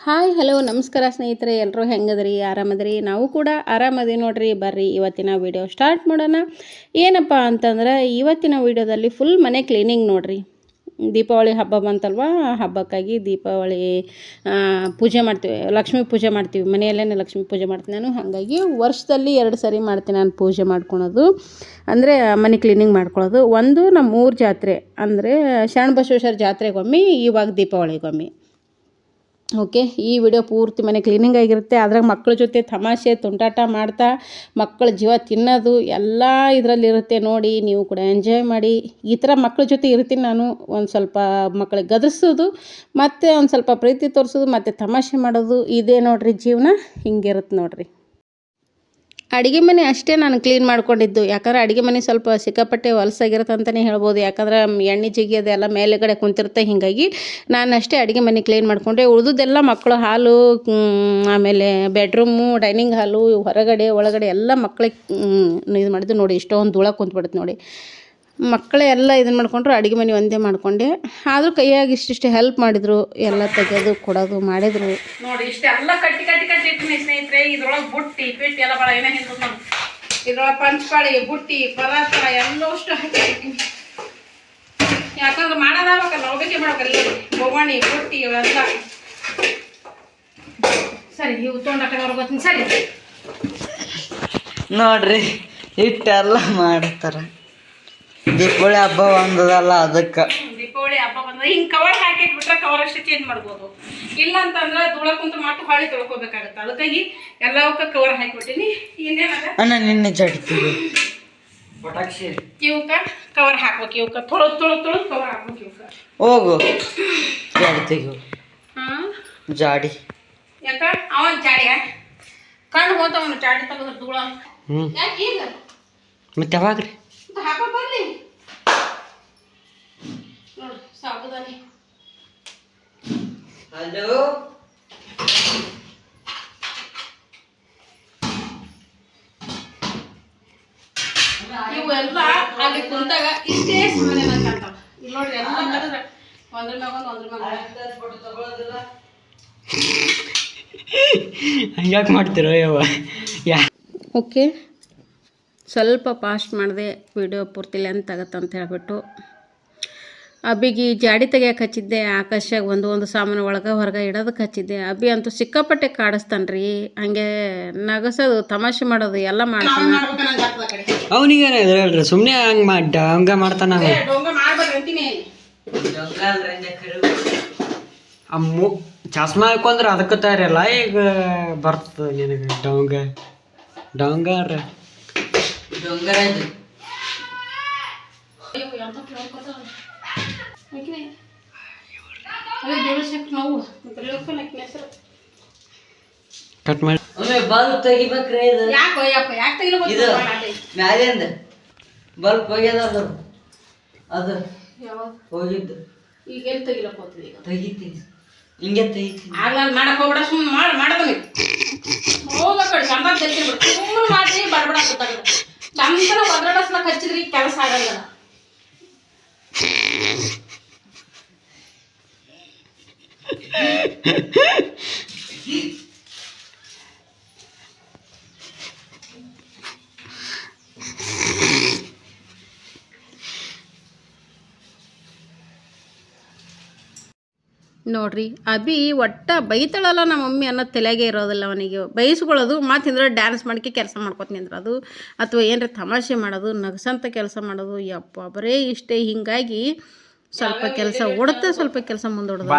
Hi hello ನಮಸ್ಕಾರ ಸ್ನೇಹಿತರೆ, ಎಲ್ಲರೂ ಹೆಂಗದ್ರಿ? ಆರಾಮದ್ರಿ? ನಾವು ಕೂಡ ಆರಾಮದೀವಿ ನೋಡ್ರಿ. ಬರ್ರಿ ಇವತ್ತಿನ ವಿಡಿಯೋ ಸ್ಟಾರ್ಟ್ ಮಾಡೋಣ. ಏನಪ್ಪ ಅಂತಂದ್ರೆ ಇವತ್ತಿನ ವಿಡಿಯೋದಲ್ಲಿ ಫುಲ್ ಮನೆ ಕ್ಲೀನಿಂಗ್ ನೋಡ್ರಿ. ದೀಪಾವಳಿ ಹಬ್ಬ ಬಂತಲ್ವ, ಹಬ್ಬಕ್ಕಾಗಿ ದೀಪಾವಳಿ ಪೂಜೆ ಮಾಡ್ತೀವಿ, ಲಕ್ಷ್ಮೀ ಪೂಜೆ ಮಾಡ್ತೀವಿ. ಮನೆಯಲ್ಲೇ ಲಕ್ಷ್ಮೀ ಪೂಜೆ ಮಾಡ್ತೀನಿ ನಾನು. ಹಾಗಾಗಿ ವರ್ಷದಲ್ಲಿ 2 ಸರಿ ಮಾಡ್ತೀನಿ ನಾನು ಪೂಜೆ ಮಾಡ್ಕೊಳೋದು, ಅಂದರೆ ಮನೆ ಕ್ಲೀನಿಂಗ್ ಮಾಡ್ಕೊಳ್ಳೋದು. ಒಂದು ನಮ್ಮ ಊರ ಜಾತ್ರೆ ಅಂದರೆ ಶರಣಬಸವೇಶ್ವರ ಜಾತ್ರೆಗೊಮ್ಮೆ, ಇವಾಗ ದೀಪಾವಳಿಗೊಮ್ಮೆ. ಓಕೆ, ಈ ವಿಡಿಯೋ ಪೂರ್ತಿ ಮನೆ ಕ್ಲೀನಿಂಗ್ ಆಗಿರುತ್ತೆ. ಅದ್ರಾಗ ಮಕ್ಕಳ ಜೊತೆ ತಮಾಷೆ ತುಂಟಾಟ ಮಾಡ್ತಾ ಮಕ್ಕಳ ಜೀವ ತಿನ್ನೋದು ಎಲ್ಲ ಇದರಲ್ಲಿರುತ್ತೆ. ನೋಡಿ, ನೀವು ಕೂಡ ಎಂಜಾಯ್ ಮಾಡಿ. ಈ ಥರ ಮಕ್ಕಳ ಜೊತೆ ಇರ್ತೀನಿ ನಾನು. ಒಂದು ಸ್ವಲ್ಪ ಮಕ್ಕಳಿಗೆ ಗದರಿಸೋದು, ಮತ್ತು ಒಂದು ಸ್ವಲ್ಪ ಪ್ರೀತಿ ತೋರಿಸೋದು, ಮತ್ತು ತಮಾಷೆ ಮಾಡೋದು, ಇದೇ ನೋಡಿರಿ ಜೀವನ. ಹಿಂಗಿರುತ್ತೆ ನೋಡಿರಿ. ಅಡುಗೆ ಮನೆ ಅಷ್ಟೇ ನಾನು ಕ್ಲೀನ್ ಮಾಡ್ಕೊಂಡಿದ್ದು. ಯಾಕಂದ್ರೆ ಅಡುಗೆ ಮನೆ ಸ್ವಲ್ಪ ಸಿಕ್ಕಾಪಟ್ಟೆ ಹೊಲಸಾಗಿರುತ್ತೆ ಅಂತಲೇ ಹೇಳ್ಬೋದು. ಯಾಕಂದ್ರೆ ಎಣ್ಣೆ ಜಿಗಿಯೋದು ಎಲ್ಲ ಮೇಲೆಗಡೆ ಕುಂತಿರುತ್ತೆ. ಹೀಗಾಗಿ ನಾನು ಅಷ್ಟೇ ಅಡುಗೆ ಮನೆ ಕ್ಲೀನ್ ಮಾಡಿಕೊಂಡೆ. ಉಳಿದೆಲ್ಲ ಮಕ್ಕಳು ಹಾಲು, ಆಮೇಲೆ ಬೆಡ್ರೂಮು, ಡೈನಿಂಗ್ ಹಾಲು, ಹೊರಗಡೆ ಒಳಗಡೆ ಎಲ್ಲ ಮಕ್ಕಳಿಗೆ ಇದು ಮಾಡಿದ್ದು. ನೋಡಿ, ಇಷ್ಟೊಂದು ಧೂಳ ಕುಂತ್ಬಿಡುತ್ತೆ ನೋಡಿ. ಮಕ್ಕಳೇ ಎಲ್ಲ ಇದನ್ನು ಮಾಡಿಕೊಂಡ್ರು, ಅಡುಗೆ ಮನೆ ಒಂದೇ ಮಾಡಿಕೊಂಡೆ. ಆದರೂ ಕೈಯಾಗಿ ಇಷ್ಟಿಷ್ಟು ಹೆಲ್ಪ್ ಮಾಡಿದರು, ಎಲ್ಲ ತೆಗೆಯೋದು ಕೊಡೋದು ಮಾಡಿದರು. ನೋಡಿ, ಇಷ್ಟೆಲ್ಲ ಕಟ್ಟಿ ಇಟ್ಟಿನಿ ಸ್ನೇಹಿತರೆ. ಇದ್ರೊಳಗೆ ಬುಟ್ಟಿ ಪಿಟ್ಟಿ ಎಲ್ಲ ಭಾಳ ಏನೇ ಹಿಂದೆ ನೋಡಿ. ಇದ್ರೊಳಗೆ ಪಂಚಪಾಳಿ, ಬುಟ್ಟಿ, ಪದಾರ್ಥ ಎಲ್ಲವಷ್ಟು ಹಾಕಿಟ್ಟಿನಿ. ಯಾಕಂದ್ರೆ ಮಾಡೋದಾಗಬೇಕಲ್ಲ, ಹೋಗಬೇಕೆ ಮಾಡ್ಬೇಕಲ್ಲ. ಬೊಗಣಿ, ಬುಟ್ಟಿ ಇವೆಲ್ಲ ಸರಿ. ಇವು ತೊಗೊಂಡಾಗ ಬರ್ತೀನಿ. ಸರಿ ನೋಡ್ರಿ, ಇಟ್ಟೆಲ್ಲ ಮಾಡ್ತಾರೆ. ದೀಪಾವಳಿ ಹಬ್ಬ ಬಂದದಲ್ಲ, ಅದಕ್ಕೆ. ದೀಪಾವಳಿ ಹಬ್ಬ ಬಂದ ಹಿಂಗೆ ಕವರ್ ಹಾಕಿಟ್ಬಿಟ್ರೆ ಕವರ್ ಅಷ್ಟೇ ಚೇಂಜ್ ಮಾಡ್ಬೋದು. ಇಲ್ಲ ಅಂತಂದ್ರೆ ಧೂಳ ಕುಂತು ಮತ್ತೆ ಹೊಳ್ಳಿ ತೊಳ್ಕೊಬೇಕಾಗತ್ತೆ. ಅದಕ್ಕಾಗಿ ಎಲ್ಲವಕ್ಕ ಕವರ್ ಹಾಕಿಬಿಟ್ಟಿನಿ. ಇನ್ನೇನಾಗ ಅಣ್ಣ ನಿನ್ನೆ ಜಡ್ತೀವಿ ಪಟಾಕ್ಷಿ ಇವಕ್ಕ ಕವರ್ ಹಾಕ್ಬೇಕು. ಇವಕ್ಕ ತೊಳೆದು ಕವರ್ ಹಾಕ್ಬೇಕು. ಇವಕ್ಕ ಹೋಗು ಜಡ್ತೀವಿ. ಹಾಂ, ಜಾಡಿ ಯಾಕ ಅವನ ಜಾಡಿಯ ಕಣ್ಣು ಹೋತವನು ಜಾಡಿ ತೆಗೆದ್ರೆ ಧೂಳ. ಯಾಕೆ ಈಗ ಮತ್ತೆ ಯಾವಾಗ್ರಿ ಹಾಕೋ ಬರ್ಲಿ ನೋಡಿ. ಸಾಬುದಾನಿ ಹಲೋ, ಇವೆಲ್ಲ ಅಲ್ಲಿ ಕುಂತಾಗ ಇಷ್ಟೇ ಸುಮ್ಮನೆ ಕಾಣ್ತಾವ. ಇಲ್ಲಿ ನೋಡ್ರಿ, ಎಲ್ಲ ತೆಗೆದ್ರೆ ಒಂದ್ರ ಮ್ಯಾಗ ಹಂಗ್ಯಾಕೆ ಮಾಡ್ತಿರೋ ಯವ್ವ? ಓಕೆ, ಸ್ವಲ್ಪ ಫಾಸ್ಟ್ ಮಾಡಿದೆ, ವಿಡಿಯೋ ಪೂರ್ತಿ ಲೆಂತ್ ಆಗತ್ತಂತ ಹೇಳ್ಬಿಟ್ಟು. ಅಬ್ಬಿಗೆ ಜಾಡಿ ತೆಗಿಯಕ್ಕೆ ಹಚ್ಚಿದ್ದೆ. ಆಕಾಶಾಗ ಒಂದು ಸಾಮಾನು ಒಳಗೆ ಹೊರಗೆ ಇಡೋದಕ್ಕೆ ಹಚ್ಚಿದ್ದೆ. ಅಬ್ಬಿ ಅಂತೂ ಸಿಕ್ಕಾಪಟ್ಟೆ ಕಾಡಿಸ್ತಾನೆ ರೀ. ಹಂಗೆ ನಗಸೋದು, ತಮಾಷೆ ಮಾಡೋದು ಎಲ್ಲ ಮಾಡ್ತಾನೆ. ಅವನಿಗೇನ ಹೇಳ್ರಿ, ಸುಮ್ಮನೆ ಹಂಗೆ ಮಾಡ್ತಾನ. ಅಮ್ಮು ಚಸ್ಮಾ ಹಾಕೊಂಡ್ರೆ ಅದಕ್ಕೆ ತಯಾರಿಲ್ಲ. ಈಗ ಬರ್ತದೆ ನಿನಗೆ ಡೊಂಗರ ಕಟ್ ಮಾಡಿ ಬಲ್ಬ್ ತೆಗಿಬೇಕ್ರಿ. ಇದು ಮ್ಯಾಲಿಂದ ಬಲ್ಬ್ ಹೋಗ್ಯದ, ಅದು ಹೋಗಿದ್ದು. ಈಗ ಎಲ್ಲಿ ತೆಗಿಲಕ್ಕೆ ಹೋಗ್ತದೆ? ಈಗ ತೆಗಿತೀನಿ, ಹಿಂಗೆ ತೆಗಿತೀನಿ. ಆಗ್ಲಾಗ ಮಾಡಕ್ಕೆ ಹೋಗ್ಬೇಡ, ಸುಮ್ಮನೆ ಮಾಡೋದು. ಹೋಗ್ಬೇಕು ಚಂದ ತೆಗಿಬಿಡು, ಸುಮ್ಮನೆ ಮಾಡಿ ಬಡಬಡ ಚಂದನ ಒದ್ರಾಡಸ್ಲಕ್ಕೆ ಹಚ್ಚಿದ್ರಿ ಕೆಲಸ ಆಗಲ್ಲ. ನೋಡ್ರಿ, ಅಭಿ ಒಟ್ಟ ಬೈತಾಳಲ್ಲ ನಮ್ಮ ಮಮ್ಮಿ ಅನ್ನೋದು ತಲೆಗೆ ಇರೋದಿಲ್ಲ ಅವನಿಗೆ. ಬೈಸ್ಕೊಳ್ಳೋದು ಮಾತಿಂದ್ರೆ ಡ್ಯಾನ್ಸ್ ಮಾಡ್ಕೆ ಕೆಲಸ ಮಾಡ್ಕೊತ ನಿಂದ್ರದು, ಅಥವಾ ಏನರ ತಮಾಷೆ ಮಾಡೋದು, ನಗಸಂತ ಕೆಲಸ ಮಾಡೋದು. ಯಪ್ಪ ಬರೇ ಇಷ್ಟೇ. ಹಿಂಗಾಗಿ ಸ್ವಲ್ಪ ಕೆಲಸ ಓಡುತ್ತೆ, ಸ್ವಲ್ಪ ಕೆಲಸ ಮುಂದೋಡೋದು.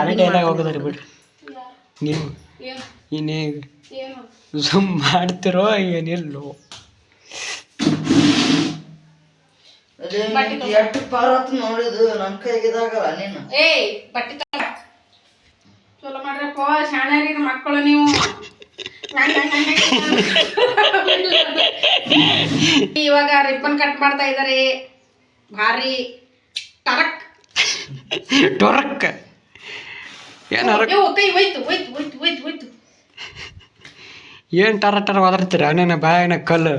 ಸುಮ್ ಮಾಡ್ತಿರೋ ಏನಿಲ್ಲೋ. ಎಷ್ಟು ಪಾರತ್ ನೋಡಿದು ನನ್ನ ಕೈಗಿದಾಗಲ್ಲ. ನೀನು ಬಟ್ಟೆ ಚಲೋ ಮಾಡ್ರಪ್ಪ, ಶಾಣ್ಯಾರಿ ಮಕ್ಕಳು ನೀವು. ಇವಾಗ ರಿಬ್ಬನ್ ಕಟ್ ಮಾಡ್ತಾ ಇದ್ದಾರೆ. ಭಾರಿ ಟೊರಕ್ ಏನು ಟರ ಒದರ್ತೀರ ನನ್ನ ಬಾಯನ ಕಲ್ಲು.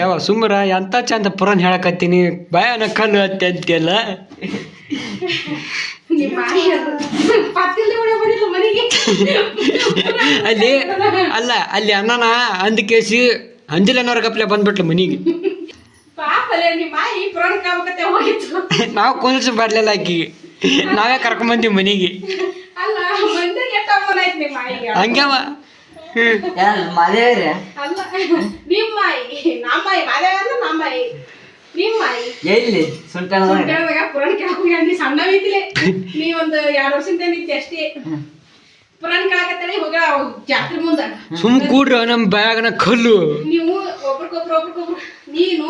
ಯಾವ ಸುಮ್ಮರ ಎಂತ ಚಂದ ಪುರಾಣ ಹೇಳಕತ್ತೀನಿ, ಬಾಯನ ಕಲ್ಲು ಅಂತೆಲ್ಲ. ಪತ್ತಿಲ್ದೆ ಮನೆಗೆ ಅಲ್ಲಿ ಅಲ್ಲ ಅಲ್ಲಿ ಅನ್ನನ ಅಂದ ಕೇಸಿ ಅಂದಿಲ್ಲ ಅನ್ನೋರ್ ಗಪ್ಲೆ ಬಂದ್ಬಿಟ್ಲು ಮನಿಗೆ. ಪಾಪಲೇ ನಿಮ್ಮ ಈ ಪುರಾಣಕ್ಕೆ ಆಗ್ಬೇಕತ್ತೆ ಹೋಗಿತ್ತು. ನಾವು ಕುಂದಿಸಿ ಬರ್ಲಿಲ್ಲ ಆಕಿ, ನಾವೇ ಕರ್ಕೊಂಬಂದಿವಿ ಮನಿಗೆ. ಅಲ್ಲ ಮಂದಿಗೆ ಎಷ್ಟು ಅಮ್ಮನ ಆಯ್ತು ನಿಮ್ಮ ಮಾಯಿಗೆ. ಹಂಗ್ಯಾವ ಮಾದೇವ್ರಿ ಅಲ್ಲ ನಿಮ್ಮ ಮಾಯಿ ನಮ್ಮ ಮಾಯಿ ಮಾದೇವ ಅಂದ್ರೆ ನಮ್ಮ ಮಾಯಿ ನಿಮ್ಮ ಮಾಯಿ ಎಲ್ಲಿ ಸುಂಟದಾಗ ಪುರಾಣಕ್ಕೆ ಹೋಗಿ ನೀ ಸಣ್ಣ ಐತಿಲೆ ನೀ ಒಂದು 2 ವರ್ಷದಿಂದ ನಿಂತಿ ಅಷ್ಟೇ. ಪುರಾಣ ಕೇಳಕತ್ತೇಳಿ ಹೋಗ ಜಾತ್ರೆ ಮುಂದ ಸುಮ್ ಕೂಡ್ರ ನಮ್ ಬ್ಯಾಗ್ನ ಕಲ್ಲು. ನೀವು ಒಬ್ರಿಗೊಬ್ರು ನೀನು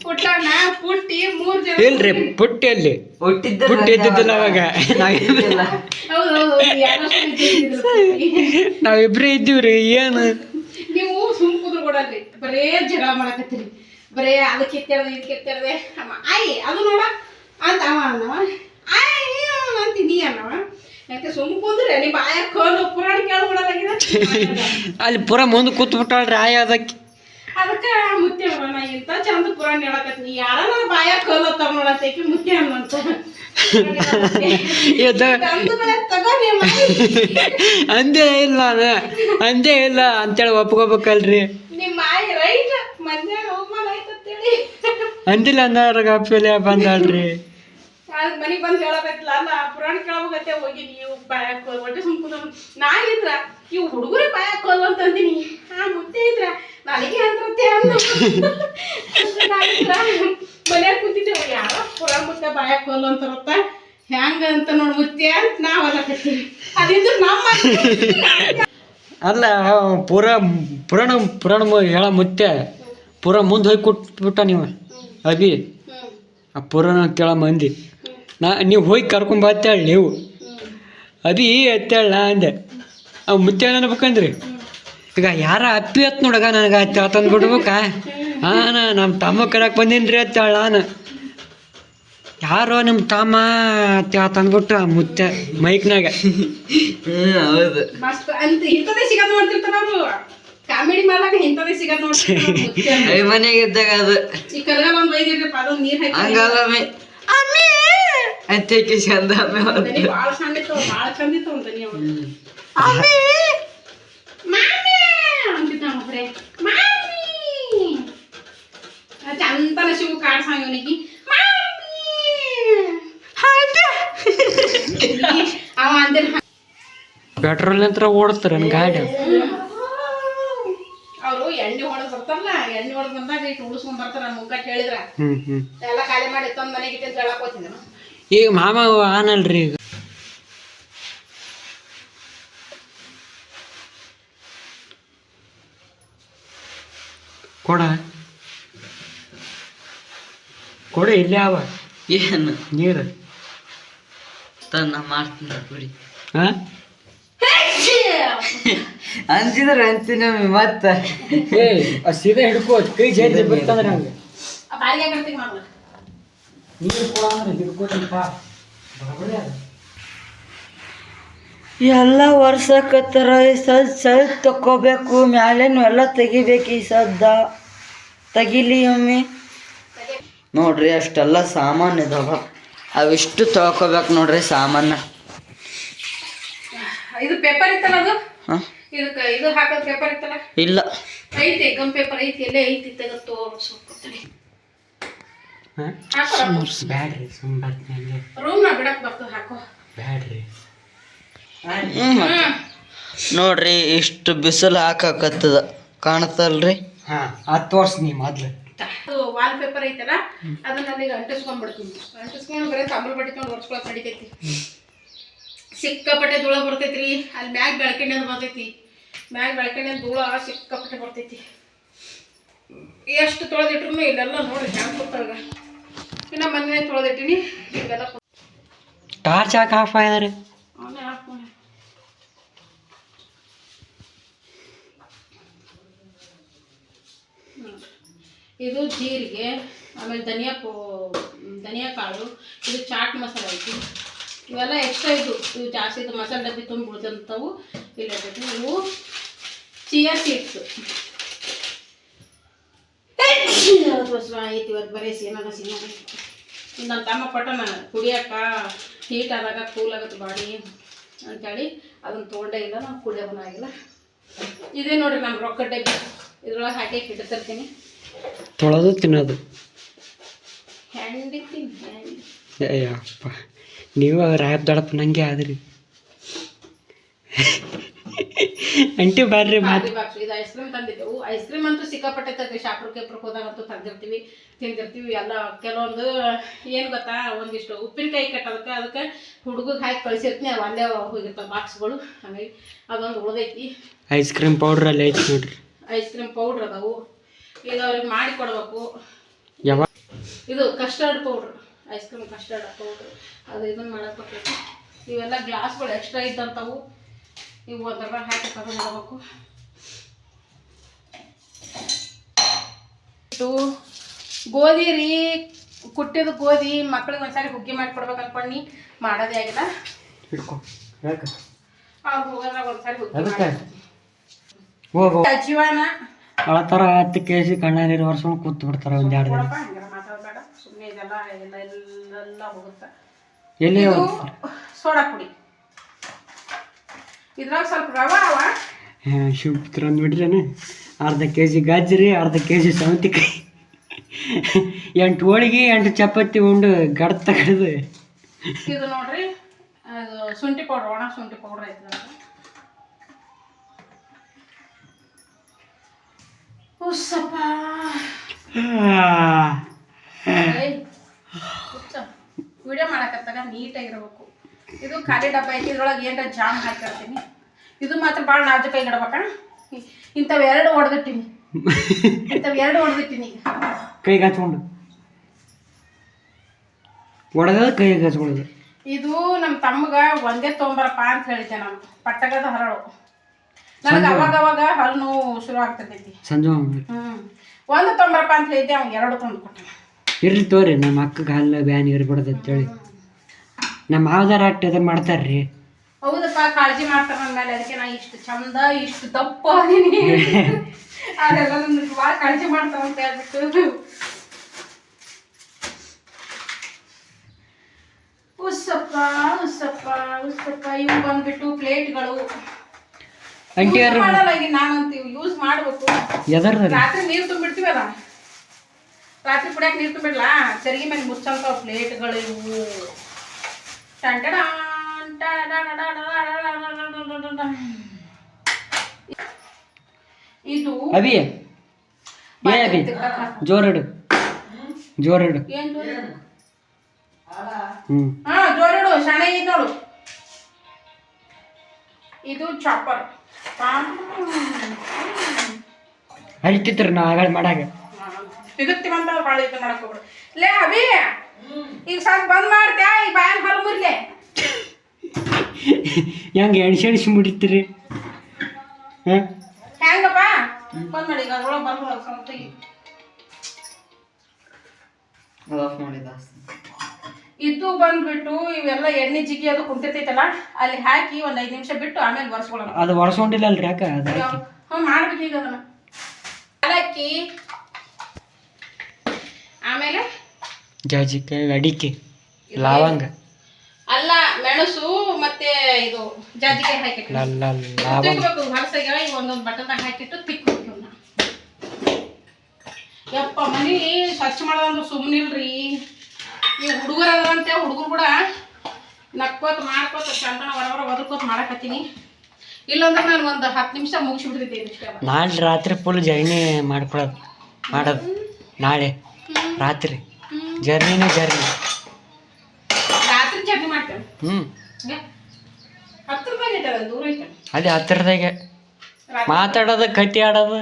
ಪುಟ್ಟಣ್ಣ ಪುಟ್ಟಿ 3 ಜನ ಇಲ್ರಿ ಪುಟ್ಟಿ ಅಲ್ಲಿ ಪುಟ್ಟಿ ಇದ್ದಿದ್ದಿಲ್ಲ ಅವಾಗ. ನಾವಿಬ್ರೇ ಇದ್ದೀವ್ರಿ. ಏನು ನೀವು ಸುಮ್ ಕುದ್ರ ಕೊಡಲ್ರಿ, ಬರೇ ಜಗಳ ಮಾಡಕತ್ತೀರಿ, ಬರೇ ಅದಕ್ಕೆ ಕಿತ್ತೇಳ್ದೆ ಇದಕ್ಕೆ ಕಿತ್ತೇಳ್ದೆ. ಆಯ್ ಅದು ನೋಡ ಅಂತ ಅವ ಅನ್ನವ, ಆಯ್ ಅಂತೀನಿ ಅನ್ನವ. ಯಾಕೆ ಸುಮ್ ಕುಂದ್ರೆ ನಿಮ್ಮ ಆಯ ಕೋಲು ಪುರಾಣ ಕೇಳ್ಬಿಡಲಾಗಿದೆ. ಅಲ್ಲಿ ಪುರ ಮುಂದೆ ಕೂತ್ ಬಿಟ್ಟಾಳ್ರಿ ಆಯ ಅದಕ್ಕೆ. ಅದಕ್ಕೆ ಮುತ್ತೆ ನಾ ಇಂಥ ಚಂದ ಪುರಾಣ ಹೇಳಕತ್ತೀನಿ, ಯಾರ ನನ್ನ ಬಾಯ ಕೋಲತ್ತಾರ ನೋಡತ್ತೇಕಿ ಮುತ್ತೆ ಅನ್ನಂತ ತಗೋ ನಿಮ್ಮ ಅಂದೇ ಇಲ್ಲ ಅಂದೇ ಇಲ್ಲ ಅಂತೇಳಿ ಒಪ್ಕೋಬೇಕಲ್ರಿ. ನಿಮ್ಮ ಮಾಯಿ ರೈಟ್ ಮಧ್ಯಾಹ್ನ ಅವಮಾನ ಆಯ್ತಂತೇಳಿ ಅಂದಿಲ್ಲ ಅನ್ನೋರ್ಗ ಅಪ್ಪಲೆ ಬಂದಾಳ್ರಿ. ಮನಿಗ್ ಬಂದು ಹೇಳಬೇಕಲ್ಲ, ಅಲ್ಲ ಪುರಾಣ ಕೇಳಬೇಕತ್ತೆ ಹೋಗಿ ನೀವು ಬಾಯಾಕ ಹೊಟ್ಟೆ ಸುಮ್ಕುದ. ನಾನಿದ್ರ ಇವು ಹುಡುಗರೇ ಬಾಯಾಕ ಹೋಲ್ ಅಂತಂದಿನಿ, ಆ ಮುತ್ತೆ ಇದ್ರ ನನಗೆ ಅಂದ್ರತ್ತೆ ಅಂದ ಮನ್ಯಾಗ ಕುಂತಿದ್ದೇವೆ, ಯಾರ ಪುರಾಣ ಮುತ್ತೆ ಬಾಯಾಕ ಹೋಲ್ ಅಂತಾರತ್ತ ಹೆಂಗ ಅಂತ ನೋಡಿ ಮುತ್ತೆ ಅಂತ ನಾವ್ ಅಲ್ಲಕತ್ತೀವಿ. ಅದಿದ್ರು ನಮ್ಮ ಅಲ್ಲ ಪುರಾಣ ಹೇಳ ಮುತ್ತೆ ಪುರ ಮುಂದೆ ಹೋಗಿ ಕೊಟ್ಬಿಟ್ಟ ನೀವು ಅಭಿ. ಆ ಪುರಾಣ ಕೇಳ ಮಂದಿ ನೀವು ಹೋಗಿ ಕರ್ಕೊಂಬತ್ತೇಳಿ ನೀವು ಅಭಿ ಅತ್ತೇಳ ನಾ ಅಂದೆ. ಅವ್ ಮುತ್ತೆ ಅನ್ಬೇಕಂದ್ರಿ. ಈಗ ಯಾರ ಅಪ್ಪಿ ಅತ್ ನೋಡಗ ನನಗೆ ಅತ್ತೇಳ ತಂದ್ಬಿಡ್ಬೇಕ. ನಮ್ಮ ತಮ್ಮ ಕರಕ್ಕೆ ಬಂದೀನಿ ಅತ್ತೇಳ ನಾನು. ಯಾರೋ ನಿಮ್ಮ ತಮ್ಮ ಅತ್ತೇಳ ತಂದ್ಬಿಟ್ಟು ಆ ಮುತ್ತೆ ಮೈಕ್ನಾಗ. ಹೌದು ಮಸ್ತ್ ಅಂತ ಇಂಥದೇ ಸಿಗೋದು ನೋಡ್ತಿರ್ತಾರ ಅವರು. ಕಾಮಿಡಿ ಮಾಡ್ಲಾಕ ಇಂಥದೇ ಸಿಗೋದು ನೋಡ್ತಿರ್ತಾರ. ಮನೆಗೆ ಇದ್ದಾಗ ಅದು ಈ ಕಲ್ಗಲ್ ಒಂದ್ ಬೈದಿರ್ರಿ ಪಾದ ನೀರ್ ಹಾಕಿ ಹಂಗಲ್ಲ ಅಂತೇಕೆ ಚಂದ ಭಾಳ ಚಂದ ಇತ್ತು, ಭಾಳ ಚಂದ ಇತ್ತು ಅಂತ ನೀವು ಅಂತಿದ್ದೆ ಚಂದನ ಶಿವ ಕಾಡ್ಸಂಗ ಇವನಿಗೆ ಅವ ಅಂದಿಲ್ಲ. ಪೆಟ್ರೋಲ್ ಅಂತ ಓಡಿಸ್ತಾರೆ ನನ್ನ ಗಾಡಿ. ಅವರು ಎಣ್ಣೆ ಹೊಡೆದ್ ಬರ್ತಾರಲ್ಲ, ಎಣ್ಣೆ ಹೊಡೆದ್ ಬಂದಾಗ ಇಟ್ಟು ಉಳಿಸ್ಕೊಂಡ್ ಬರ್ತಾರ. ಮುಗ್ಗ ಹೇಳಿದ್ರ ಹ್ಮ್ ಎಲ್ಲ ಖಾಲಿ ಮಾಡಿ ತಂದ್ ಮನೆಗೆ ಇಟ್ಟು ಅಂತ ಹೇಳಕ್ ಹೋಗ್ತಿದ್ದೆ. ಈಗ ಮಾಮ ಆನಲ್ರಿ. ಈಗ ಕೊಡ ಇಲ್ಲೇ ಅವ ಏನು ನೀರು ತನ್ನ ಮಾಡ್ತೀನಿ ಕುಡಿ ಹಾ ಅಂತಿದ್ರೆ ಅಂತೀನಿ ಮತ್ತ ಸೀದಾ ಹಿಡ್ಕೋ ಕೈ ಜಾತಿ ಬಿಡ್ತಂದ್ರೆ ಹಂಗೆ ಬಾರಿಗೆ ಆಗರ್ತಿಗೆ ಮಾಡ್ಲ ನೀರು ಕೊಡ ಅಂದ್ರೆ ಹಿಡ್ಕೋತಂಪ ಎಲ್ಲ ವರ್ಷಕತ್ತರ ಈ ಸದ್ ತಕ್ಕೋಬೇಕು, ಮ್ಯಾಲೇನು ಎಲ್ಲ ತೆಗಿಬೇಕು. ಈ ಸದ್ದ ತೆಗಿಲಿ ಒಮ್ಮೆ ನೋಡ್ರಿ. ಅಷ್ಟೆಲ್ಲ ಸಾಮಾನು ಇದಾವ, ಅವಿಷ್ಟು ತೊಳ್ಕೊಬೇಕು ನೋಡ್ರಿ ಸಾಮಾನು. ಇದು ಪೇಪರ್ ಇತ್ತಲ್ಲ, ಅದು ಹಾಂ ಇದಕ್ಕೆ ಇದು ಹಾಕೋದು ಪೇಪರ್ ಇತ್ತಲ್ಲ, ಇಲ್ಲ ಐತಿ ಗಮ್ ಪೇಪರ್ ಐತಿ, ಎಲ್ಲೇ ಐತಿ ತೆಗೆದು ತೋರಿಸ್ಕೊಡ್ತೀನಿ. ಬ್ಯಾಡ್ರಿ ಸುಮ್ ಬರ್ತೀನಿ ರೂಮ್ ನಾ ಬಿಡಕ್ ಬರ್ತದೆ, ಹಾಕೋ ಬ್ಯಾಡ್ರಿ. ನೋಡ್ರಿ ಇಷ್ಟು ಬಿಸಿಲು ಹಾಕಕತ್ತದ ಕಾಣತ್ತಲ್ರಿ. ಹಾ ಅದು ತೋರ್ಸಿ ನೀ ಮೊದ್ಲು. ವಾಲ್ ಪೇಪರ್ ಐತಲ್ಲ ಅದನ್ನ ಅಲ್ಲಿಗೆ ಅಂಟಿಸ್ಕೊಂಡ್ಬಿಡ್ತೀನಿ. ಅಂಟಿಸ್ಕೊಂಡು ಬರೀ ತಾಂಬೂಲ ಬಟ್ಟೆ ತೊಗೊಂಡು ಒರೆಸ್ಕೊಳಕ್ ನಡಿತೈತಿ. ಸಿಕ್ಕಾಪಟ್ಟೆ ಧೂಳ ಬರ್ತೈತ್ರಿ. ಅಲ್ಲಿ ಮ್ಯಾಗ ಬೆಳಕಣ್ಣೆ ಅಂತ ಬರ್ತೈತಿ, ಮ್ಯಾಗ ಬೆಳಕಣ್ಣೆ ಧೂಳ ಸಿಕ್ಕಾಪಟ್ಟೆ ಬರ್ತೈತಿ. ಎಷ್ಟು ತೊಳೆದಿಟ್ರು ಇಲ್ಲೆಲ್ಲ ನೋಡ್ರಿ ಹ್ಯಾಂಗ ಕೊಡ್ತಾಗ. ಇನ್ನ ಮನೆ ತೊಳೆದಿಟ್ಟಿನಿ, ಹಿಂಗೆಲ್ಲ ಟಾರ್ಚ್ ಹಾಕಿ ಆಫ್ ಆಗ್ಯಾರ. ಅವನೇ ಹಾಕ್ಕೊಂಡೆ. ಇದು ಜೀರಿಗೆ, ಆಮೇಲೆ ಧನಿಯಾ ಕಾಳು, ಇದು ಚಾಟ್ ಮಸಾಲ ಐತಿ. ಇವೆಲ್ಲ ಎಕ್ಸ್ಟ್ರಾ ಇದು ಜಾಸ್ತಿ ಇದು ಮಸಾಲೆ ಡಬ್ಬಿ ತುಂಬ ಉಳಿದಂಥವು ಇಲ್ಲ. ಇವು ಚಿಯಾ ಸೀಡ್ಸ್ ಐತಿ. ಇವತ್ತು ಬರೀ ಸೀನಾಗ ನನ್ನ ತಮ್ಮ ಕೊಟ್ಟನ ಕುಡಿಯಕ್ಕ. ಹೀಟ್ ಆದಾಗ ಕೂಲ್ ಆಗುತ್ತೆ ಬಾಡಿ. ಅಂತೇಳಿ ಅದನ್ನು ತೊಗೊಂಡೇ ಇಲ್ಲ, ನಾವು ಕುಡಿಯೋದನ್ನ ಆಗಿಲ್ಲ. ಇದೇ ನೋಡಿರಿ ನಮ್ಮ ರೊಕ್ಕ ಡಬ್ಬಿ, ಇದ್ರೊಳಗೆ ಹಾಕಿ ಇಡ್ತಿರ್ತೀನಿ. ತೊಳೆದು ತಿನ್ನೋದು. ಹ್ಯಾಂಡಿತೀನಿ ಅಯ್ಯಪ್ಪ, ನೀವು ರಾಯಪ್ ದೊಡಪ್ಪ ನಂಗೆ ಆದ್ರಿ. ಅಂಟಿ ಬರ್ರಿ ಮಾತು. ಇದು ಐಸ್ ಕ್ರೀಮ್ ತಂದಿದ್ದೆವು. ಐಸ್ ಕ್ರೀಮ್ ಅಂತೂ ಸಿಕ್ಕಾಪಟ್ಟೆ ತರ್ತೀವಿ. ಶಾಪ್ರಕ್ಕೆ ಹೋದಾಗಂತೂ ತಂದಿರ್ತೀವಿ, ತಿಂದಿರ್ತೀವಿ ಎಲ್ಲ. ಕೆಲವೊಂದು ಏನು ಗೊತ್ತಾ, ಒಂದಿಷ್ಟು ಉಪ್ಪಿನಕಾಯಿ ಕಟ್ಟೋದಕ್ಕೆ ಅದಕ್ಕೆ ಹುಡುಗಿಗೆ ಹಾಕಿ ಕಳಿಸಿರ್ತೀನಿ, ಅವು ಅಲ್ಲೇ ಹೋಗಿರ್ತಾವೆ ಬಾಕ್ಸ್ಗಳು. ಹಾಗಾಗಿ ಅದೊಂದು ಉಳ್ದೈತಿ. ಐಸ್ ಕ್ರೀಮ್ ಪೌಡ್ರ್ ಅಲ್ಲಿ ಐತಿ ನೋಡ್ರಿ. ಐಸ್ ಕ್ರೀಮ್ ಪೌಡ್ರ್ ಅದಾವು, ಈಗ ಅವ್ರಿಗೆ ಮಾಡಿ ಕೊಡ್ಬೇಕು. ಯಾವ ಇದು custard powder, ice cream custard powder, ಅದು ಇದನ್ನು ಮಾಡಕ್ಕೆ ಬರ್ತೈತಿ. ಇವೆಲ್ಲ ಗ್ಲಾಸ್ಗಳು ಎಕ್ಸ್ಟ್ರಾ ಇದ್ದಂಥವು, ಇವು ಒಂದೆಲ್ಲ ಹಾಕಿ ತಗೊಂಡಿಡಬೇಕು. ಇದು ಗೋಧಿ ರೀ, ಕುಟ್ಟಿದ ಗೋಧಿ ಮಕ್ಳಿಗೆ ಒಂದ್ಸಾರಿ ಹುಗ್ಗಿ ಮಾಡಿ ಕೊಡ್ಬೇಕು ಅನ್ಕೊಂಡು ಮಾಡೋದೇ ಆಗಿಲ್ಲ. ಅವ್ರು ಹೋಗೋದ್ರಾಗ ಒಂದ್ಸಾರಿ ಹುಗ್ಗಿ ಅಜ್ಜಿವಾನ ಅಳತಾರ 10 kg ಕಣ್ಣ ನೀರು ವರ್ಷ ಕೂತ್ ಬಿಡ್ತಾರ ಒಂದ್ 2 ದಿನ. ಹಂಗೆಲ್ಲ ಮಾತಾಡಬೇಡ, ಸುಮ್ಮನೆ ಇದೆಲ್ಲ ಎಲ್ಲ ಹೋಗುತ್ತೆ. ಎಲ್ಲಿ ಸೋಡಾ ಪುಡಿ, ಇದ್ರಾಗ ಸ್ವಲ್ಪ ರವೆ ಅವ. ಶಿವಪುತ್ರ ಅಂದ್ಬಿಟ್ರೇನು, ಅರ್ಧ kg ಗಾಜರಿ, ಅರ್ಧ kg ಸೌತೆಕಾಯಿ, 8 ಹೋಳಿಗೆ 8 ಚಪಾತಿ ಉಂಡು ಗಡ್ತ ಕಡ್ದು. ಇದು ನೋಡ್ರಿ, ಅದು ಶುಂಠಿ ಪೌಡ್ರ್, ಒಣ ಶುಂಠಿ ಪೌಡ್ರ್ ಐತೆ. ಉಸ್ಸಪ್ಪ ವಿಡಿಯೋ ಮಾಡಕತ್ತಾಗ ನೀಟಾಗಿರ್ಬೇಕು. ಇದು ಖಾಲಿ ಡಬ್ಬ ಐತಿ, ಇದ್ರೊಳಗೆ ಏನಾರ ಜಾಮ್ ಹಾಕಿರ್ತೀನಿ. ಇದು ಮಾತ್ರ ಭಾಳ ನಾಜುಕಾಗಿ ಇಡ್ಬೇಕ. ಇಂಥವೆರಡು ಹೊಡೆದಿಟ್ಟಿನಿ, ಕೈಗೆ ಹಚ್ಕೊಂಡು ಹೊಡೆದ ಕೈಗೆ ಹಚ್ಕೊಳ್ಳೋದು. ಇದು ನಮ್ಮ ತಮ್ಮಗ ಒಂದೇ ತೊಗೊಂಬರಪ್ಪ ಅಂತ ಹೇಳಿದ್ದೆ ನಾನು. ಪಟ್ಟಗದ ಹರಳು ನನಗೆ ಅವಾಗ ಹಲ್ಲು ನೋವು ಶುರು ಆಗ್ತೈತಿ. ಸಂಜೆ ಒಂದು ತೊಗೊಂಬರಪ್ಪ ಅಂತ ಹೇಳಿದ್ದೆ, ಅವ್ನು 2 ತಂದು ಕೊಟ್ಟ. ಇರ್ಲಿ ತೋರಿ, ನಮ್ಮ ಅಕ್ಕಗೆ ಹಲ್ಲು ಬ್ಯಾನ್ ಇರ್ಬಿಡೋದು ಅಂತೇಳಿ ನಮ್ಮ ಮಾವದಾರ ಅಟ್ಟು ಅದನ್ನ ಮಾಡ್ತಾರ್ರಿ. ಹೌದಪ್ಪ, ಕಾಳಜಿ ಮಾಡ್ತಾರ ನನ್ನ ಮೇಲೆ. ಅದಕ್ಕೆ ನಾ ಇಷ್ಟು ಚಂದ ಇಷ್ಟು ದಪ್ಪ ಅದೀನಿ. ಅದೆಲ್ಲ ನನಗೆ ಭಾಳ ಕಾಳಜಿ ಮಾಡ್ತಾವ ಅಂತ ಹೇಳ್ಬಿಟ್ಟು. ಉಸ್ಸಪ್ಪ ಉಸ್ಸಪ್ಪ ಉಸ್ಸಪ್ಪ. ಇವು ಬಂದ್ಬಿಟ್ಟು ಪ್ಲೇಟ್ಗಳು. ಮಾಡಲ್ಲ ಈಗ ನಾನಂತ ಯೂಸ್ ಮಾಡ್ಬೇಕು. ರಾತ್ರಿ ನೀರು ತುಂಬಿಡ್ತೀವಲ್ಲ, ರಾತ್ರಿ ಕುಡಿಯಾಕ ನೀರು ತುಂಬಿಡ್ಲ, ಚರಿಗೆ ಮೇಲೆ ಮುಚ್ಚಂತ ಪ್ಲೇಟ್ಗಳು ಇವು. ಇದು ಅಭಿ ಜೋರಿಡು ಜೋರಿಡು. ಏನ್ ಜೋರಿಡು? ಹ್ಮ್, ಜೋರಿಡು, ಸಣ್ಣ ಐತಿ ನೋಡು. ಇದು ಚಾಪರ್ ಅರಿತಿತ್ರಿ ನಾ ಆಗಳ ಮಾಡಾಗ ಸಿಗುತ್ತೀವಂತ ಭಾಳ ಇದು ಮಾಡಕ್ ಹೋಗ್ಬಿಡು. ಲೇ ಅಭಿ, ಈಗ ಸ್ವಲ್ಪ ಬಂದ್ ಮಾಡ್ತ್ಯಾ? ಈ ಬಾಯನ್ ಹೊರ ಮುರ್ಲೆ ಹೆಂಗೆ ಎಣ್ಸಿ ಮುಡಿತೀರಿ? ಹೆಂಗಪ್ಪ ಬಂದ್ ಮಾಡಿ. ಈಗ ಅದ್ರೊಳಗೆ ಬರ್ಬೋದು ಸ್ವಲ್ಪ. ಇದು ಬಂದ್ಬಿಟ್ಟು ಇವೆಲ್ಲ ಎಣ್ಣೆ ಜಿಗಿ ಅದು ಕುಂತಿರ್ತೈತಲ್ಲ, ಅಲ್ಲಿ ಹಾಕಿ ಒಂದು 5 ನಿಮಿಷ ಬಿಟ್ಟು ಆಮೇಲೆ ಒರೆಸ್ಕೊಳ್ಳೋಣ. ಅದು ಒರೆಸ್ಕೊಂಡಿಲ್ಲ ಅಲ್ರಿ, ಯಾಕ? ಮಾಡ್ಬೇಕು ಈಗ ಅದನ್ನ. ಏಲಕ್ಕಿ, ಆಮೇಲೆ ಜಾಜಿಕಾಯಿ, ಅಡಿಕೆ, ಲವಂಗ ಅಲ್ಲ ಮೆಣಸು, ಮತ್ತೆ ಇದು ಜಾಜಿಕಾಯಿ ಹಾಕಿಟ್ಟು ತಿಕ್ಬೇಕು. ಹೊರಸಾಗ ಈಗ ಒಂದೊಂದು ಬಟನ್ದಾಗ ಹಾಕಿಟ್ಟು ತಿಕ್ಬೇಕು. ಯಪ್ಪ, ಮನಿ ಸ್ವಚ್ಛ ಮಾಡೋದಂದ್ರೆ ಸುಮ್ಮನಿಲ್ರಿ. ಈ ಹುಡುಗರು ಅದಂತೆ, ಹುಡುಗರು ಕೂಡ ನಕ್ಕೋತ ಮಾಡ್ಕೋತ ಚಂದನ ಹೊರವರ ಒದರ್ಕೋತ ಮಾಡಕತ್ತೀನಿ. ಇಲ್ಲಾಂದ್ರೆ ನಾನು ಒಂದು 10 ನಿಮಿಷ ಮುಗಿಸ್ಬಿಡ್ತಿದ್ದೀನಿ ಇಷ್ಟೇ. ನಾಳೆ ರಾತ್ರಿ ಫುಲ್ ಜರ್ನಿ ಮಾಡೋದು ನಾಳೆ ರಾತ್ರಿ ಜರ್ನಿನೇ ಜರ್ನಿ. ರಾತ್ರಿ ಜರ್ನಿ ಮಾಡ್ತೇನೆ. ಹತ್ತಿರದಾಗ ಐತಲ್ಲ, ದೂರ ಐತೆ. ಅದೇ ಹತ್ತಿರದಾಗೆ ಮಾತಾಡೋದು, ಕತ್ತಿ ಆಡೋದು.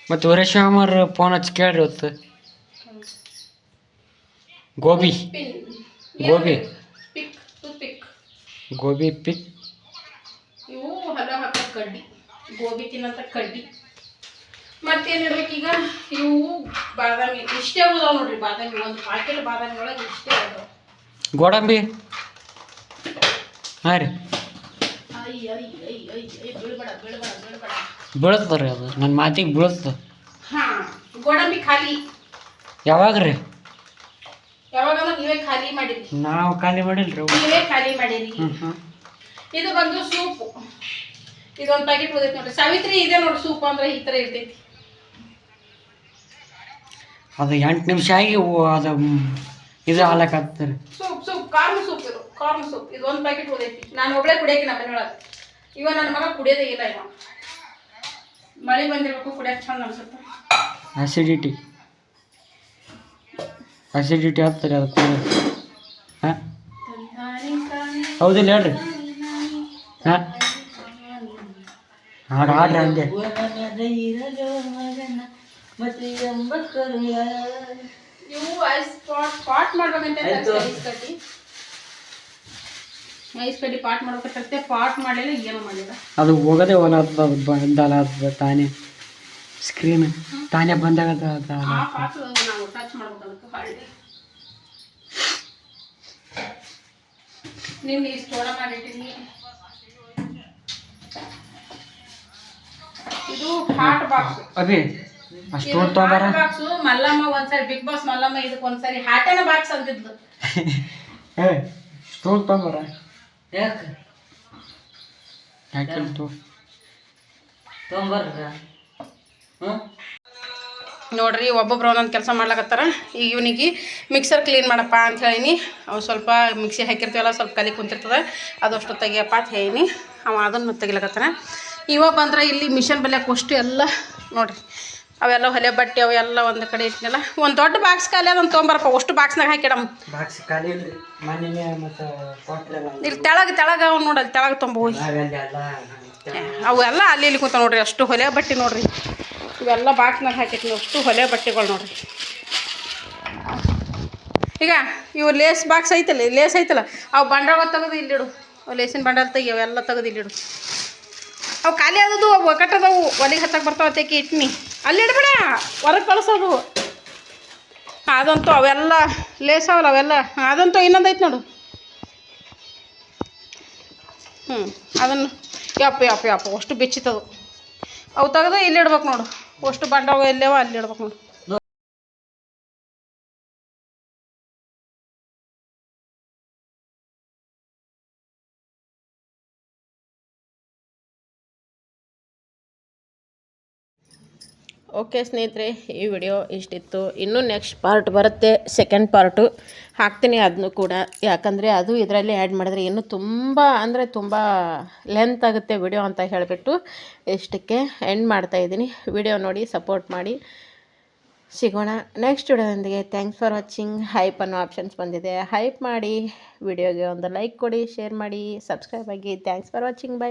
ಮತ್ತು ವೀರೇಶ್ವರ ಫೋನ್ ಹಚ್ಚಿ ಕೇಳ್ರಿ ಹೊತ್ತು. ಗೋಬಿ ಗೋಬಿ ಗೋಬಿ ಪಿಕ್. ಇವು ಹಲೋ ಹಾಕೋ ಕಡ್ಡಿ, ಗೋಬಿ ತಿನ್ನಂತ ಕಡ್ಡಿ. ಮತ್ತೇನು ಇಡ್ಬೇಕೀಗ? ಇವು ಬಾದಾಮಿ ಇಷ್ಟೇ ಉದಾವ ನೋಡ್ರಿ. ಬಾದಾಮಿ ಒಂದು ಪಾಕೆಟ್ ಬಾದಾಮಿ ಒಳಗೆ ಇಷ್ಟೇ ಉದಾವ. ಗೋಡಂಬಿ ಹಾಂ ರೀ, ಬೀಳ್ತದ ರೀ, ಅದು ನನ್ನ ಮಾತಿಗೆ ಬೀಳ್ತದ. ಹಾಂ, ಗೋಡಂಬಿ ಖಾಲಿ. ಯಾವಾಗ ರೀ? ಯಾವಾಗಂದ್ರೆ ನೀವೇ ಖಾಲಿ ಮಾಡಿರಿ. ನಾವು ಖಾಲಿ ಮಾಡಿಲ್ರಿ. ನೀವೇ ಖಾಲಿ ಮಾಡಿರಿ. ಇದು ಬಂದು ಸೂಪು. ಇದೊಂದು ಪ್ಯಾಕೆಟ್ ಉಳಿದೈತಿ ನೋಡ್ರಿ. ಸಾವಿತ್ರಿ ಇದೆ ನೋಡಿ ಸೂಪ್ ಅಂದ್ರೆ ಈ ಥರ ಇರ್ತೈತಿ. ಅದು 8 ನಿಮಿಷ ಆಗಿ ಅದು ಇದು ಹಾಲಕ್ಕಾಗ್ತಾರೆ. ಸೂಪ್ ಕಾರ್ನ್ ಸೂಪ್ ಇದು. ಕಾರ್ನ್ ಸೂಪ್ ಇದು ಒಂದು ಪ್ಯಾಕೆಟ್ ಉಳಿದೈತಿ. ನಾನು ಒಬ್ಬಳೇ ಕುಡಿಯಕ್ಕೆ ನಮ್ಮ ಮನೆಯೊಳಗೆ. ಇವ ನನ್ನ ಮಗ ಕುಡಿಯೋದೇ ಇಲ್ಲ. ಇವ ಮಳೆ ಬಂದಿರ್ಬೇಕು ಕುಡಿಯಕ್ಕೆ ಚಂದ ಅನ್ಸುತ್ತೆ. ಅಸಿಡಿಟಿ ಆಗ್ತಾರೆ ಅದಕ್ಕೆ. ಹಾಂ ಹೌದಿಲ್ಲ ಹೇಳ್ರಿ. ಹಾಂ ಹಾಡ್ರಿ ಹಂಗೆ. ಇವು ಐಸ್ ಪಾಟ್ ಮಾಡ್ಬೇಕಂತ ಐಸ್ ಕಡ್ಡಿ ಪಾಟ್ ಮಾಡ್ಬೇಕಂತೆ. ಪಾಟ್ ಮಾಡಲಿಲ್ಲ, ಏನು ಮಾಡಿಲ್ಲ. ಅದು ಹೋಗೋದೇ ಬಂದಲ್ಲ ಅದು ತಾನೇ ಸ್ಕ್ರೀನ್ ತಾನೇ ಬಂದಾಗ ಆ ಪಾಟ್ ನಾವು ಟಚ್ ಮಾಡ್ಬೇಕಂತ ಹಾಳಿ ನಿನ್ನ ಇಷ್ಟು ಓಡ ಮಾಡಿಟ್ಟಿನಿ. ಇದು ಹಾಟ್ ಬಾಕ್ಸ್. ಅಭಿ ಅಷ್ಟು ತೊಗೊಂಬಾರ. ಬಾಕ್ಸು ಮಲ್ಲಮ್ಮ ಒಂದ್ಸರಿ ಬಿಗ್ ಬಾಸ್ ಮಲ್ಲಮ್ಮ ಇದಕ್ಕೆ ಒಂದ್ಸರಿ ಹಾಟೇನ ಬಾಕ್ಸ್ ಅಂತಿದ್ಲು. ಸ್ಟೋನ್ ತೊಗೊಂಬಾರ. ಯಾಕೆ ತೊಗೊಂಬರ್ರ. ನೋಡ್ರಿ ಒಬ್ಬೊಬ್ರು ಒಂದೊಂದು ಕೆಲಸ ಮಾಡ್ಲಕತ್ತಾರ. ಈಗ ಇವನಿಗೆ ಮಿಕ್ಸರ್ ಕ್ಲೀನ್ ಮಾಡಪ್ಪ ಅಂತ ಹೇಳಿನಿ. ಅವು ಸ್ವಲ್ಪ ಮಿಕ್ಸಿ ಹಾಕಿರ್ತೀವಲ್ಲ, ಸ್ವಲ್ಪ ಕಲಿ ಕುಂತಿರ್ತದೆ, ಅದಷ್ಟು ತೆಗಿಯಪ್ಪ ಅಂತ ಹೇಳಿನಿ. ಅವ ಅದನ್ನು ತೆಗಿಲಕತ್ತಾನ. ಇವ ಬಂದ್ರೆ ಇಲ್ಲಿ ಮಿಷನ್ ಬಲ್ಯಾಕ ಅಷ್ಟು ಎಲ್ಲ ನೋಡ್ರಿ ಅವೆಲ್ಲ ಹೊಲೆ ಬಟ್ಟೆ ಅವೆಲ್ಲ ಒಂದು ಕಡೆ ಇಟ್ಟಿನಲ್ಲ. ಒಂದು ದೊಡ್ಡ ಬಾಕ್ಸ್ ಖಾಲಿ ಅದನ್ನು ತೊಗೊಂಬರಪ್ಪ. ಅಷ್ಟು ಬಾಕ್ಸ್ನಾಗ ಹಾಕಿಡಮ್. ಬಾಕ್ಸ್ ಖಾಲಿ ಇಲ್ರಿ ಮನೇನೆ. ಮತ್ತು ಇಲ್ಲಿ ತೆಳಗ ಅವ್ನು ನೋಡಿ, ಅಲ್ಲಿ ತೆಳಗೆ ತೊಂಬ ಹೋಗಿ ಅವೆಲ್ಲ ಅಲ್ಲಿ ಇಲ್ಲಿ ಕೂತ ನೋಡ್ರಿ. ಅಷ್ಟು ಹೊಲೆ ಬಟ್ಟೆ ನೋಡ್ರಿ. ಇವೆಲ್ಲ ಬಾಕ್ಸ್ನಾಗ ಹಾಕಿಟ್ನಿ. ಅಷ್ಟು ಹೊಲೆ ಬಟ್ಟೆಗಳು ನೋಡ್ರಿ. ಈಗ ಇವು ಲೇಸ್ ಬಾಕ್ಸ್ ಐತಲ್ಲ, ಲೇಸ್ ಐತಲ್ಲ, ಅವು ಬಂಡಾಳ ತೆಗೆದು ಇಲ್ಲಿಡು. ಅವು ಲೇಸಿನ ಬಂಡಾಳ ತೆಗಿ, ಅವೆಲ್ಲ ತೆಗೆದು ಇಲ್ಲಿಡು. ಅವು ಖಾಲಿ ಆದದು ಅವು ಒಕ್ಕಟ್ಟದವು ಒಲೆಗೆ ಹತ್ತಕ್ಕೆ ಬರ್ತಾವ ತೆಗಿ ಇಟ್ನಿ. ಅಲ್ಲಿ ಇಡ್ಬೇಡ, ಹೊರಗೆ ಕಳಿಸೋದು. ಅದಂತೂ ಅವೆಲ್ಲ ಲೇಸ್ ಅವಲ್ಲ ಅವೆಲ್ಲ. ಅದಂತೂ ಇನ್ನೊಂದು ಐತೆ ನೋಡು. ಅದನ್ನು ಯಪ್ಪ ಅಷ್ಟು ಬೆಚ್ಚಿತದು. ಅವು ತೆಗೆದು ಇಲ್ಲಿ ಇಡ್ಬೇಕು ನೋಡು. ಅಷ್ಟು ಬಂಡಾವ ಎಲ್ಲೇವ ಅಲ್ಲಿ ಇಡ್ಬೇಕು ನೋಡು. ಓಕೆ ಸ್ನೇಹಿತರೆ, ಈ ವಿಡಿಯೋ ಇಷ್ಟಿತ್ತು. ಇನ್ನೂ ನೆಕ್ಸ್ಟ್ ಪಾರ್ಟ್ ಬರುತ್ತೆ, ಸೆಕೆಂಡ್ ಪಾರ್ಟು ಹಾಕ್ತೀನಿ ಅದನ್ನು ಕೂಡ. ಯಾಕಂದರೆ ಅದು ಇದರಲ್ಲಿ ಆ್ಯಡ್ ಮಾಡಿದ್ರೆ ಇನ್ನೂ ತುಂಬ ಅಂದರೆ ತುಂಬ ಲೆಂತ್ ಆಗುತ್ತೆ ವಿಡಿಯೋ ಅಂತ ಹೇಳಿಬಿಟ್ಟು ಇಷ್ಟಕ್ಕೆ ಎಂಡ್ ಮಾಡ್ತಾಯಿದ್ದೀನಿ. ವಿಡಿಯೋ ನೋಡಿ ಸಪೋರ್ಟ್ ಮಾಡಿ. ಸಿಗೋಣ ನೆಕ್ಸ್ಟ್ ವಿಡಿಯೋದೊಂದಿಗೆ. Thanks for watching. ಹೈಪ್ ಅನ್ನೋ ಆಪ್ಷನ್ಸ್ ಬಂದಿದೆ, ಹೈಪ್ ಮಾಡಿ. ವಿಡಿಯೋಗೆ ಒಂದು ಲೈಕ್ ಕೊಡಿ, ಶೇರ್ ಮಾಡಿ, ಸಬ್ಸ್ಕ್ರೈಬ್ ಆಗಿ. Thanks for watching. ಬಾಯ್.